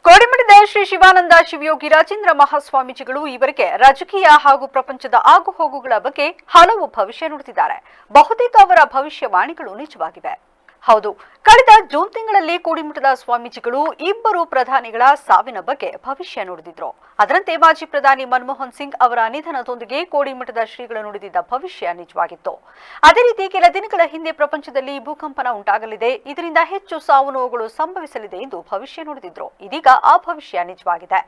ಕೋಡಿಮಠದ ಶ್ರೀ ಶಿವಾನಂದ ಶಿವಯೋಗಿ ರಾಜೇಂದ್ರ ಮಹಾಸ್ವಾಮೀಜಿಗಳು ಈವರೆಗೆ ರಾಜಕೀಯ ಹಾಗೂ ಪ್ರಪಂಚದ ಆಗುಹೋಗುಗಳ ಬಗ್ಗೆ ಹಲವು ಭವಿಷ್ಯ ನುಡಿದಿದ್ದಾರೆ. ಬಹುತೇಕ ಅವರ ಭವಿಷ್ಯವಾಣಿಗಳು ನಿಜವಾಗಿವೆ. ಹೌದು, ಕಳೆದ ಜೂನ್ ತಿಂಗಳಲ್ಲಿ ಕೋಡಿಮಠದ ಸ್ವಾಮೀಜಿಗಳು ಇಬ್ಬರು ಪ್ರಧಾನಿಗಳ ಸಾವಿನ ಬಗ್ಗೆ ಭವಿಷ್ಯ ನುಡಿದಿದ್ರು. ಅದರಂತೆ ಮಾಜಿ ಪ್ರಧಾನಿ ಮನಮೋಹನ್ ಸಿಂಗ್ ಅವರ ನಿಧನದೊಂದಿಗೆ ಕೋಡಿಮಠದ ಶ್ರೀಗಳು ನುಡಿದಿದ್ದ ಭವಿಷ್ಯ ನಿಜವಾಗಿತ್ತು. ಅದೇ ರೀತಿ ಕೆಲ ದಿನಗಳ ಹಿಂದೆ ಪ್ರಪಂಚದಲ್ಲಿ ಭೂಕಂಪನ ಉಂಟಾಗಲಿದೆ, ಇದರಿಂದ ಹೆಚ್ಚು ಸಾವು ನೋವುಗಳು ಸಂಭವಿಸಲಿದೆ ಎಂದು ಭವಿಷ್ಯ ನುಡಿದಿದ್ರು. ಇದೀಗ ಆ ಭವಿಷ್ಯ ನಿಜವಾಗಿದೆ.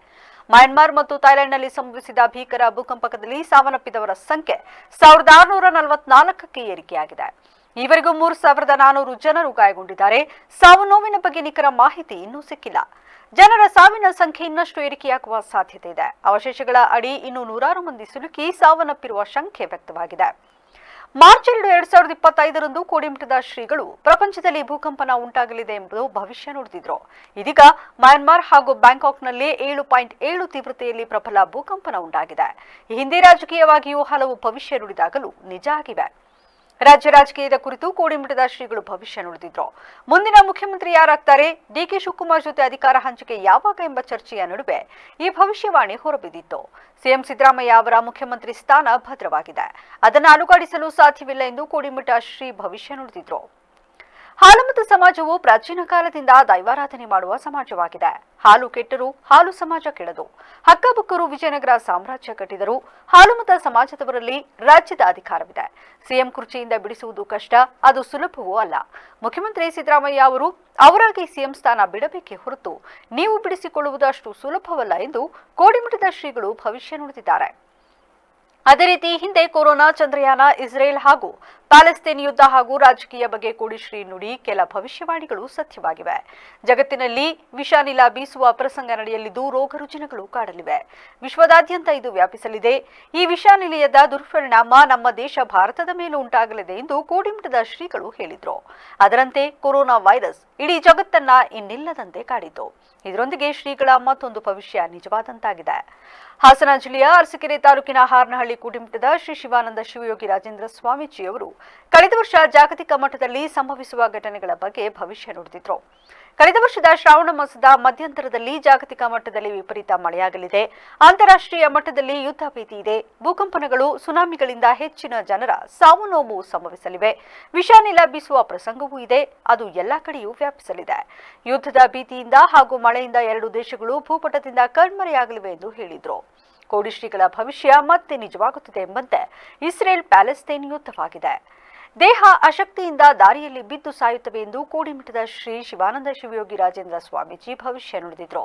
ಮಯನ್ಮಾರ್ ಮತ್ತು ಥೈಲ್ಯಾಂಡ್ನಲ್ಲಿ ಸಂಭವಿಸಿದ ಭೀಕರ ಭೂಕಂಪದಲ್ಲಿ ಸಾವನ್ನಪ್ಪಿದವರ ಸಂಖ್ಯೆ 1644ಕ್ಕೆ ಏರಿಕೆಯಾಗಿದೆ. ಈವರೆಗೂ 3400 ಜನರು ಗಾಯಗೊಂಡಿದ್ದಾರೆ. ಸಾವು ನೋವಿನ ಬಗ್ಗೆ ನಿಖರ ಮಾಹಿತಿ ಇನ್ನೂ ಸಿಕ್ಕಿಲ್ಲ. ಜನರ ಸಾವಿನ ಸಂಖ್ಯೆ ಇನ್ನಷ್ಟು ಏರಿಕೆಯಾಗುವ ಸಾಧ್ಯತೆ ಇದೆ. ಅವಶೇಷಗಳ ಅಡಿ ಇನ್ನೂ 100 ಮಂದಿ ಸಿಲುಕಿ ಸಾವನ್ನಪ್ಪಿರುವ ಶಂಕೆ ವ್ಯಕ್ತವಾಗಿದೆ. ಮಾರ್ಚ್ 2, 2025ರಂದು ಕೋಡಿಮಠದ ಶ್ರೀಗಳು ಪ್ರಪಂಚದಲ್ಲಿ ಭೂಕಂಪನ ಉಂಟಾಗಲಿದೆ ಎಂಬುದು ಭವಿಷ್ಯ ನುಡಿದಿದ್ರು. ಇದೀಗ ಮಯನ್ಮಾರ್ ಹಾಗೂ ಬ್ಯಾಂಕಾಕ್ನಲ್ಲಿ 7.7 ತೀವ್ರತೆಯಲ್ಲಿ ಪ್ರಬಲ ಭೂಕಂಪನ ಉಂಟಾಗಿದೆ. ಈ ಹಿಂದೆ ರಾಜಕೀಯವಾಗಿಯೂ ಹಲವು ಭವಿಷ್ಯ ನುಡಿದಾಗಲೂ ನಿಜ ಆಗಿವೆ. ರಾಜ್ಯ ರಾಜಕೀಯದ ಕುರಿತು ಕೋಡಿಮಠದ ಶ್ರೀಗಳು ಭವಿಷ್ಯ ನುಡಿದಿದ್ರು. ಮುಂದಿನ ಮುಖ್ಯಮಂತ್ರಿ ಯಾರಾಗ್ತಾರೆ, ಡಿಕೆ ಶಿವಕುಮಾರ್ ಜೊತೆ ಅಧಿಕಾರ ಹಂಚಿಕೆ ಯಾವಾಗ ಎಂಬ ಚರ್ಚೆಯ ನಡುವೆ ಈ ಭವಿಷ್ಯವಾಣಿ ಹೊರಬಿದ್ದಿತ್ತು. ಸಿಎಂ ಸಿದ್ದರಾಮಯ್ಯ ಅವರ ಮುಖ್ಯಮಂತ್ರಿ ಸ್ಥಾನ ಭದ್ರವಾಗಿದೆ, ಅದನ್ನು ಅಲುಗಾಡಿಸಲು ಸಾಧ್ಯವಿಲ್ಲ ಎಂದು ಕೋಡಿಮಠ ಶ್ರೀ ಭವಿಷ್ಯ ನುಡಿದಿದ್ರು. ಹಾಲುಮತ ಸಮಾಜವು ಪ್ರಾಚೀನ ಕಾಲದಿಂದ ದೈವಾರಾಧನೆ ಮಾಡುವ ಸಮಾಜವಾಗಿದೆ. ಹಾಲು ಕೆಟ್ಟರೂ ಹಾಲು ಸಮಾಜ ಕೆಡದು. ಹಕ್ಕಬುಕ್ಕರು ವಿಜಯನಗರ ಸಾಮ್ರಾಜ್ಯ ಕಟ್ಟಿದರು. ಹಾಲುಮತ ಸಮಾಜದವರಲ್ಲಿ ರಾಜ್ಯದ ಅಧಿಕಾರವಿದೆ. ಸಿಎಂ ಕುರ್ಚಿಯಿಂದ ಬಿಡಿಸುವುದು ಕಷ್ಟ, ಅದು ಸುಲಭವೂ ಅಲ್ಲ. ಮುಖ್ಯಮಂತ್ರಿ ಸಿದ್ದರಾಮಯ್ಯ ಅವರು ಅವರಾಗಿ ಸಿಎಂ ಸ್ಥಾನ ಬಿಡಬೇಕೇ ಹೊರತು ನೀವು ಬಿಡಿಸಿಕೊಳ್ಳುವುದು ಅಷ್ಟು ಸುಲಭವಲ್ಲ ಎಂದು ಕೋಡಿಮಠದ ಶ್ರೀಗಳು ಭವಿಷ್ಯ ನುಡಿದಿದ್ದಾರೆ. ಅದೇ ರೀತಿ ಹಿಂದೆ ಕೊರೋನಾ, ಚಂದ್ರಯಾನ, ಇಸ್ರೇಲ್ ಹಾಗೂ ಪ್ಯಾಲೆಸ್ತೇನ್ ಯುದ್ಧ ಹಾಗೂ ರಾಜಕೀಯ ಬಗ್ಗೆ ಕೋಡಿಶ್ರೀ ನುಡಿ ಕೆಲ ಭವಿಷ್ಯವಾಣಿಗಳು ಸತ್ಯವಾಗಿವೆ. ಜಗತ್ತಿನಲ್ಲಿ ವಿಷಾನಿಲ ಬೀಸುವ ಪ್ರಸಂಗ ನಡೆಯಲಿದ್ದು ರೋಗ ರುಜಿನಗಳು ಕಾಡಲಿವೆ. ವಿಶ್ವದಾದ್ಯಂತ ಇದು ವ್ಯಾಪಿಸಲಿದೆ. ಈ ವಿಷಾನಿಲಯದ ದುರ್ಪರಿಣಾಮ ನಮ್ಮ ದೇಶ ಭಾರತದ ಮೇಲೂ ಉಂಟಾಗಲಿದೆ ಎಂದು ಕೋಡಿಮಠದ ಶ್ರೀಗಳು ಹೇಳಿದ್ರು. ಅದರಂತೆ ಕೊರೋನಾ ವೈರಸ್ ಇಡೀ ಜಗತ್ತನ್ನ ಇನ್ನಿಲ್ಲದಂತೆ ಕಾಡಿತು. ಇದರೊಂದಿಗೆ ಶ್ರೀಗಳ ಮತ್ತೊಂದು ಭವಿಷ್ಯ ನಿಜವಾದಂತಾಗಿದೆ. ಹಾಸನ ಜಿಲ್ಲೆಯ ಅರಸೀಕೆರೆ ತಾಲೂಕಿನ ಹಾರನಹಳ್ಳಿ ಕೋಡಿಮಠದ ಶ್ರೀ ಶಿವಾನಂದ ಶಿವಯೋಗಿ ರಾಜೇಂದ್ರ ಸ್ವಾಮೀಜಿಯವರು ಕಳೆದ ವರ್ಷ ಜಾಗತಿಕ ಮಟ್ಟದಲ್ಲಿ ಸಂಭವಿಸುವ ಘಟನೆಗಳ ಬಗ್ಗೆ ಭವಿಷ್ಯ ನುಡಿದಿದ್ರು. ಕಳೆದ ವರ್ಷದ ಶ್ರಾವಣ ಮಾಸದ ಮಧ್ಯಂತರದಲ್ಲಿ ಜಾಗತಿಕ ಮಟ್ಟದಲ್ಲಿ ವಿಪರೀತ ಮಳೆಯಾಗಲಿದೆ. ಅಂತಾರಾಷ್ಟ್ರೀಯ ಮಟ್ಟದಲ್ಲಿ ಯುದ್ಧ ಭೀತಿ ಇದೆ. ಭೂಕಂಪನಗಳು, ಸುನಾಮಿಗಳಿಂದ ಹೆಚ್ಚಿನ ಜನರ ಸಾವು ನೋವು ಸಂಭವಿಸಲಿವೆ. ವಿಷಾನಿಲ ಬೀಸುವ ಪ್ರಸಂಗವೂ ಇದೆ. ಅದು ಎಲ್ಲಾ ಕಡೆಯೂ ವ್ಯಾಪಿಸಲಿದೆ. ಯುದ್ಧದ ಭೀತಿಯಿಂದ ಹಾಗೂ ಮಳೆಯಿಂದ 2 ದೇಶಗಳು ಭೂಪಟದಿಂದ ಕಣ್ಮರೆಯಾಗಲಿವೆ ಎಂದು ಹೇಳಿದ್ರು. ಕೋಡಿಶ್ರೀಗಳ ಭವಿಷ್ಯ ಮತ್ತೆ ನಿಜವಾಗುತ್ತದೆ ಎಂಬಂತೆ ಇಸ್ರೇಲ್ ಪ್ಯಾಲೆಸ್ತೇನ್ ಯುದ್ಧವಾಗಿದೆ. ದೇಹ ಅಶಕ್ತಿಯಿಂದ ದಾರಿಯಲ್ಲಿ ಬಿದ್ದು ಸಾಯುತ್ತವೆ ಎಂದು ಕೋಡಿಮಠದ ಶ್ರೀ ಶಿವಾನಂದ ಶಿವಯೋಗಿ ರಾಜೇಂದ್ರ ಸ್ವಾಮೀಜಿ ಭವಿಷ್ಯ ನುಡಿದಿದ್ರು.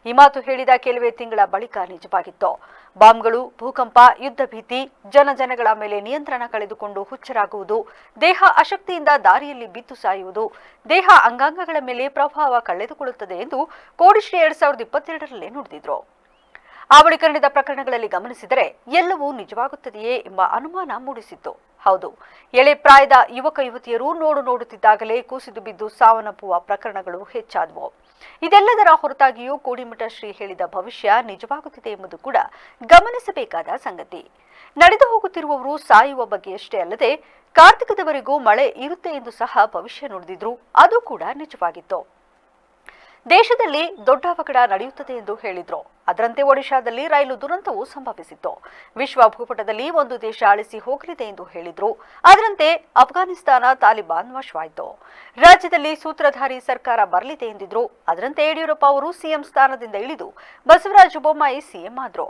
ಈ ಮಾತು ಹೇಳಿದ ಕೆಲವೇ ತಿಂಗಳ ಬಳಿಕ ನಿಜವಾಗಿತ್ತು. ಬಾಂಬ್ಗಳು, ಭೂಕಂಪ, ಯುದ್ಧ ಭೀತಿ, ಜನಗಳ ಮೇಲೆ ನಿಯಂತ್ರಣ ಕಳೆದುಕೊಂಡು ಹುಚ್ಚರಾಗುವುದು, ದೇಹ ಅಶಕ್ತಿಯಿಂದ ದಾರಿಯಲ್ಲಿ ಬಿದ್ದು ಸಾಯುವುದು, ದೇಹ ಅಂಗಾಂಗಗಳ ಮೇಲೆ ಪ್ರಭಾವ ಕಳೆದುಕೊಳ್ಳುತ್ತದೆ ಎಂದು ಕೋಡಿಶ್ರೀ 2022ರಲ್ಲೇ ನುಡಿದಿದ್ರು. ಆ ಬಳಿಕ ನಡೆದ ಪ್ರಕರಣಗಳಲ್ಲಿ ಗಮನಿಸಿದರೆ ಎಲ್ಲವೂ ನಿಜವಾಗುತ್ತದೆಯೇ ಎಂಬ ಅನುಮಾನ ಮೂಡಿಸಿತ್ತು. ಹೌದು, ಎಳೆ ಪ್ರಾಯದ ಯುವಕ ಯುವತಿಯರು ನೋಡುತ್ತಿದ್ದಾಗಲೇ ಕುಸಿದು ಬಿದ್ದು ಸಾವನ್ನಪ್ಪುವ ಪ್ರಕರಣಗಳು ಹೆಚ್ಚಾದವು. ಇದೆಲ್ಲದರ ಹೊರತಾಗಿಯೂ ಕೋಡಿಮಠ ಶ್ರೀ ಹೇಳಿದ ಭವಿಷ್ಯ ನಿಜವಾಗುತ್ತಿದೆ ಎಂಬುದು ಕೂಡ ಗಮನಿಸಬೇಕಾದ ಸಂಗತಿ. ನಡೆದು ಹೋಗುತ್ತಿರುವವರು ಸಾಯುವ ಬಗ್ಗೆಯಷ್ಟೇ ಅಲ್ಲದೆ ಕಾರ್ತಿಕದವರೆಗೂ ಮಳೆ ಇರುತ್ತೆ ಎಂದು ಸಹ ಭವಿಷ್ಯ ನುಡಿದಿದ್ರು. ಅದು ಕೂಡ ನಿಜವಾಗಿತ್ತು. ದೇಶದಲ್ಲಿ ದೊಡ್ಡ ಅವಘಡ ನಡೆಯುತ್ತದೆ ಎಂದು ಹೇಳಿದ್ರು. ಅದರಂತೆ ಒಡಿಶಾದಲ್ಲಿ ರೈಲು ದುರಂತವೂ ಸಂಭವಿಸಿತ್ತು. ವಿಶ್ವ ಭೂಪಟದಲ್ಲಿ ಒಂದು ದೇಶ ಅಳಿಸಿ ಹೋಗಲಿದೆ ಎಂದು ಹೇಳಿದ್ರು. ಅದರಂತೆ ಅಫ್ಘಾನಿಸ್ತಾನ ತಾಲಿಬಾನ್ ವಶವಾಯಿತು. ರಾಜ್ಯದಲ್ಲಿ ಸೂತ್ರಧಾರಿ ಸರ್ಕಾರ ಬರಲಿದೆ ಎಂದಿದ್ರು. ಅದರಂತೆ ಯಡಿಯೂರಪ್ಪ ಅವರು ಸಿಎಂ ಸ್ಥಾನದಿಂದ ಇಳಿದು ಬಸವರಾಜ ಬೊಮ್ಮಾಯಿ ಸಿಎಂ ಆದ್ರು.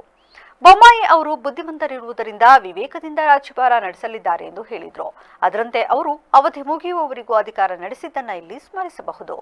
ಬೊಮ್ಮಾಯಿ ಅವರು ಬುದ್ಧಿವಂತರಿರುವುದರಿಂದ ವಿವೇಕದಿಂದ ರಾಜ್ಯಭಾರ ನಡೆಸಲಿದ್ದಾರೆ ಎಂದು ಹೇಳಿದ್ರು. ಅದರಂತೆ ಅವರು ಅವಧಿ ಮುಗಿಯುವವರೆಗೂ ಅಧಿಕಾರ ನಡೆಸಿದ್ದನ್ನ ಇಲ್ಲಿ ಸ್ಮರಿಸಬಹುದು.